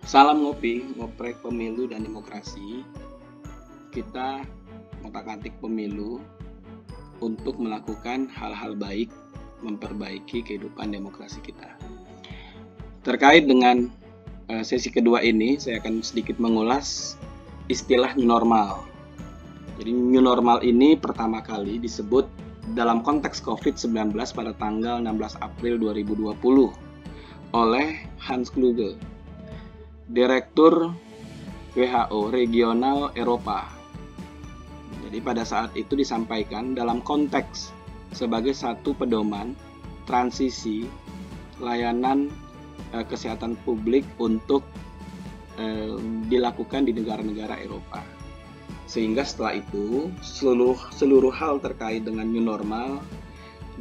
Salam ngopi, ngoprek pemilu dan demokrasi. Kita ngotak-atik pemilu untuk melakukan hal-hal baik, memperbaiki kehidupan demokrasi kita. Terkait dengan sesi kedua ini, saya akan sedikit mengulas istilah new normal. Jadi new normal ini pertama kali disebut dalam konteks COVID-19 pada tanggal 16 April 2020 oleh Hans Kluge, Direktur WHO Regional Eropa. Jadi pada saat itu disampaikan dalam konteks sebagai satu pedoman transisi layanan kesehatan publik untuk dilakukan di negara-negara Eropa. Sehingga setelah itu seluruh hal terkait dengan new normal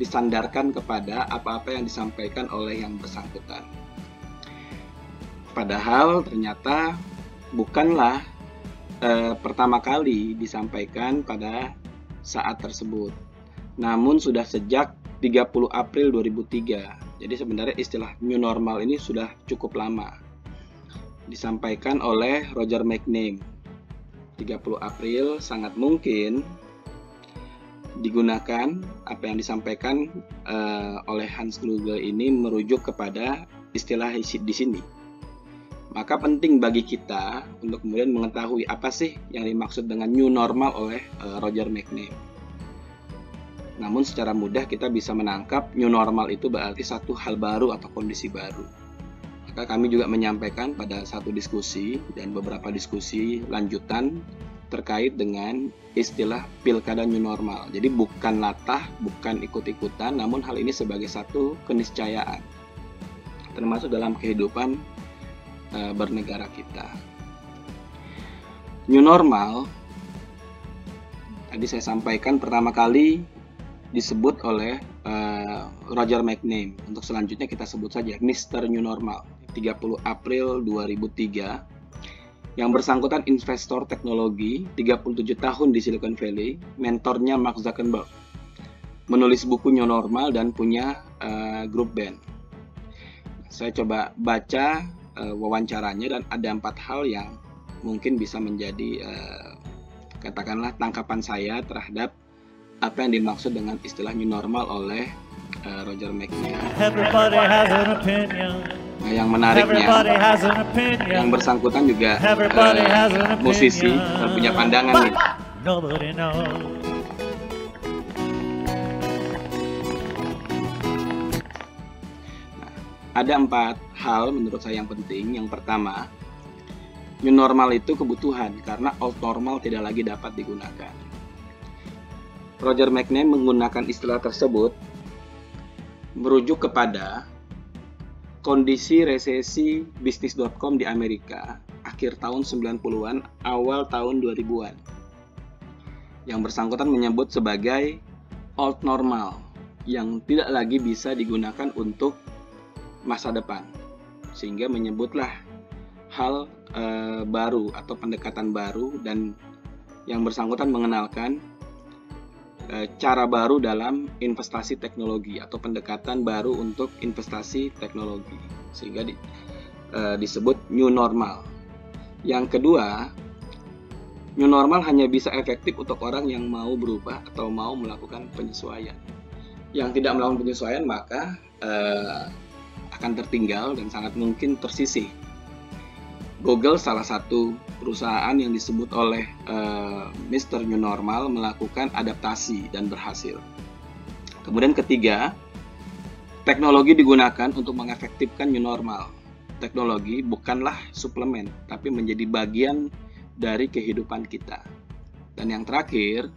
disandarkan kepada apa-apa yang disampaikan oleh yang bersangkutan. Padahal ternyata bukanlah pertama kali disampaikan pada saat tersebut. Namun sudah sejak 30 April 2003. Jadi sebenarnya istilah new normal ini sudah cukup lama. Disampaikan oleh Roger McNamee. 30 April sangat mungkin digunakan apa yang disampaikan oleh Hans Kluge ini merujuk kepada istilah di sini. Maka penting bagi kita untuk kemudian mengetahui apa sih yang dimaksud dengan new normal oleh Roger McNamee. Namun secara mudah kita bisa menangkap new normal itu berarti satu hal baru atau kondisi baru. Maka kami juga menyampaikan pada satu diskusi dan beberapa diskusi lanjutan terkait dengan istilah pilkada new normal. Jadi bukan latah, bukan ikut-ikutan, namun hal ini sebagai satu keniscayaan. Termasuk dalam kehidupan bernegara kita. New normal tadi saya sampaikan pertama kali disebut oleh Roger McNamee. Untuk selanjutnya kita sebut saja Mr. New Normal. 30 April 2003. Yang bersangkutan investor teknologi 37 tahun di Silicon Valley, mentornya Mark Zuckerberg. Menulis buku New Normal dan punya grup band. Saya coba baca wawancaranya dan ada 4 hal yang mungkin bisa menjadi katakanlah tangkapan saya terhadap apa yang dimaksud dengan istilah new normal oleh Roger McNamee. Nah, yang menariknya, yang bersangkutan juga musisi dan punya pandangan nih. Ada 4 hal menurut saya yang penting. Yang pertama, new normal itu kebutuhan karena old normal tidak lagi dapat digunakan. Roger McNamee menggunakan istilah tersebut merujuk kepada kondisi resesi bisnis.com di Amerika akhir tahun 90-an, awal tahun 2000-an. Yang bersangkutan menyebut sebagai old normal yang tidak lagi bisa digunakan untuk masa depan, sehingga menyebutlah hal baru atau pendekatan baru, dan yang bersangkutan mengenalkan cara baru dalam investasi teknologi atau pendekatan baru untuk investasi teknologi, sehingga disebut new normal. Yang kedua, new normal hanya bisa efektif untuk orang yang mau berubah atau mau melakukan penyesuaian. Yang tidak melakukan penyesuaian maka akan tertinggal dan sangat mungkin tersisih. Google, salah satu perusahaan yang disebut oleh Mr. New Normal, melakukan adaptasi dan berhasil. Kemudian ketiga, teknologi digunakan untuk mengefektifkan new normal. Teknologi bukanlah suplemen, tapi menjadi bagian dari kehidupan kita. Dan yang terakhir,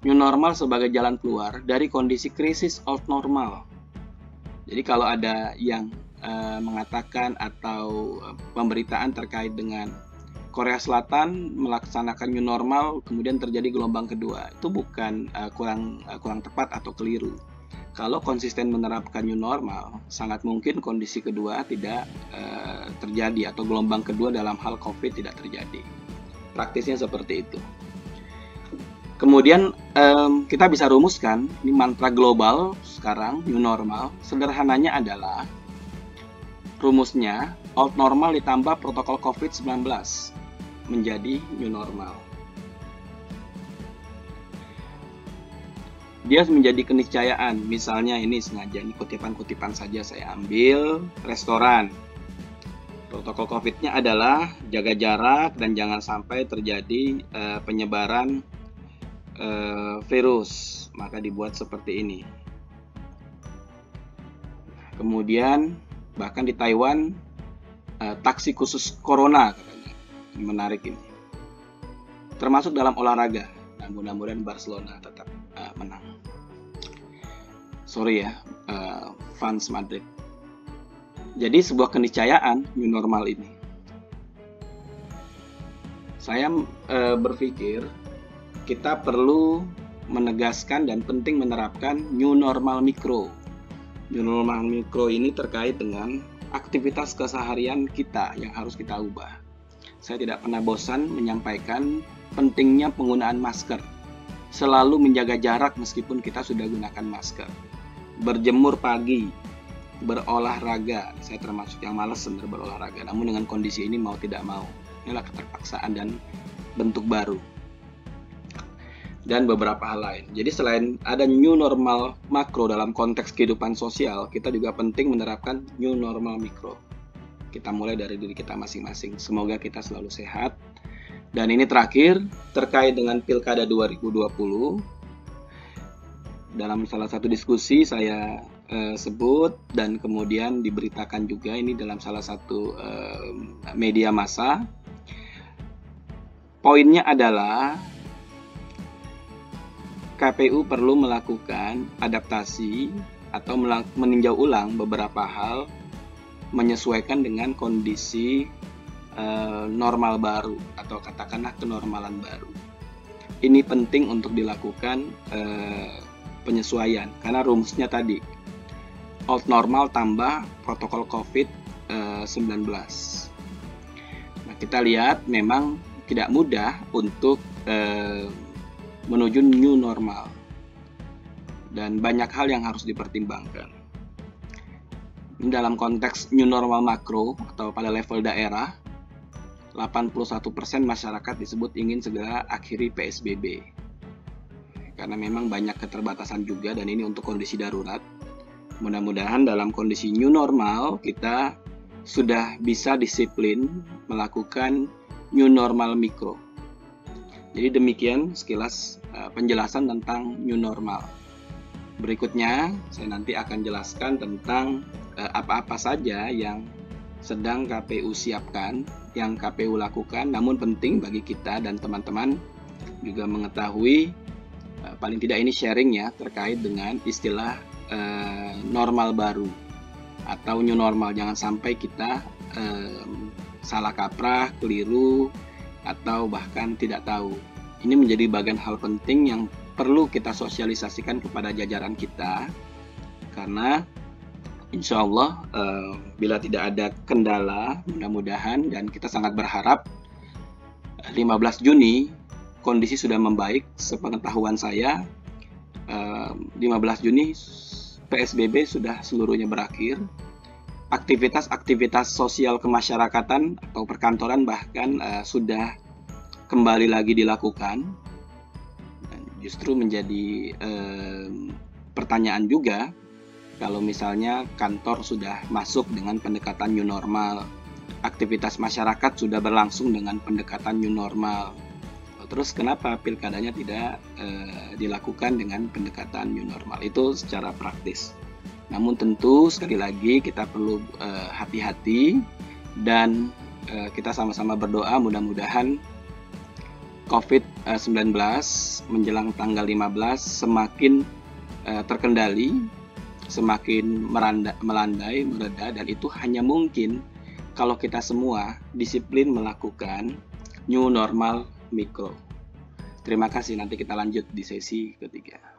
new normal sebagai jalan keluar dari kondisi krisis old normal. Jadi kalau ada yang mengatakan atau pemberitaan terkait dengan Korea Selatan melaksanakan new normal kemudian terjadi gelombang kedua, itu bukan kurang tepat atau keliru. Kalau konsisten menerapkan new normal, sangat mungkin kondisi kedua tidak terjadi atau gelombang kedua dalam hal COVID tidak terjadi. Praktisnya seperti itu. Kemudian kita bisa rumuskan ini mantra global sekarang new normal. Sederhananya adalah rumusnya old normal ditambah protokol COVID-19 menjadi new normal. Dia menjadi keniscayaan. Misalnya ini sengaja, ini kutipan-kutipan saja saya ambil. Restoran, protokol COVID-nya adalah jaga jarak dan jangan sampai terjadi penyebaran virus, maka dibuat seperti ini. Kemudian bahkan di Taiwan taksi khusus corona katanya. Menarik ini. Termasuk dalam olahraga. Nah, mudah-mudahan Barcelona tetap menang. Sorry ya, fans Madrid. Jadi sebuah keniscayaan new normal ini. Saya berpikir kita perlu menegaskan dan penting menerapkan new normal mikro. New normal mikro ini terkait dengan aktivitas keseharian kita yang harus kita ubah. Saya tidak pernah bosan menyampaikan pentingnya penggunaan masker. Selalu menjaga jarak meskipun kita sudah gunakan masker. Berjemur pagi, berolahraga. Saya termasuk yang malas sebenarnya berolahraga. Namun dengan kondisi ini mau tidak mau. Inilah keterpaksaan dan bentuk baru. Dan beberapa hal lain. Jadi selain ada new normal makro dalam konteks kehidupan sosial, kita juga penting menerapkan new normal mikro. Kita mulai dari diri kita masing-masing. Semoga kita selalu sehat. Dan ini terakhir, terkait dengan Pilkada 2020. Dalam salah satu diskusi saya sebut dan kemudian diberitakan juga ini dalam salah satu media massa. Poinnya adalah KPU perlu melakukan adaptasi atau meninjau ulang beberapa hal menyesuaikan dengan kondisi normal baru atau katakanlah kenormalan baru. Ini penting untuk dilakukan penyesuaian karena rumusnya tadi old normal tambah protokol COVID-19. Nah, kita lihat memang tidak mudah untuk menuju new normal dan banyak hal yang harus dipertimbangkan. Dalam konteks new normal makro atau pada level daerah, 81% masyarakat disebut ingin segera akhiri PSBB. Karena memang banyak keterbatasan juga dan ini untuk kondisi darurat. Mudah-mudahan dalam kondisi new normal kita sudah bisa disiplin melakukan new normal mikro. Jadi demikian sekilas penjelasan tentang new normal. Berikutnya saya nanti akan jelaskan tentang apa-apa saja yang sedang KPU siapkan, yang KPU lakukan, namun penting bagi kita dan teman-teman juga mengetahui, paling tidak ini sharing ya, terkait dengan istilah normal baru atau new normal. Jangan sampai kita salah kaprah, keliru, atau bahkan tidak tahu. Ini menjadi bagian hal penting yang perlu kita sosialisasikan kepada jajaran kita, karena insya Allah bila tidak ada kendala, mudah-mudahan dan kita sangat berharap 15 Juni kondisi sudah membaik. Sepengetahuan saya 15 Juni PSBB sudah seluruhnya berakhir. Aktivitas-aktivitas sosial kemasyarakatan atau perkantoran bahkan sudah kembali lagi dilakukan. Dan justru menjadi pertanyaan juga kalau misalnya kantor sudah masuk dengan pendekatan new normal, aktivitas masyarakat sudah berlangsung dengan pendekatan new normal. Terus kenapa pilkadanya tidak dilakukan dengan pendekatan new normal? Itu secara praktis. Namun tentu sekali lagi kita perlu hati-hati dan kita sama-sama berdoa mudah-mudahan COVID-19 menjelang tanggal 15 semakin terkendali, semakin melandai, mereda, dan itu hanya mungkin kalau kita semua disiplin melakukan new normal mikro. Terima kasih, nanti kita lanjut di sesi ketiga.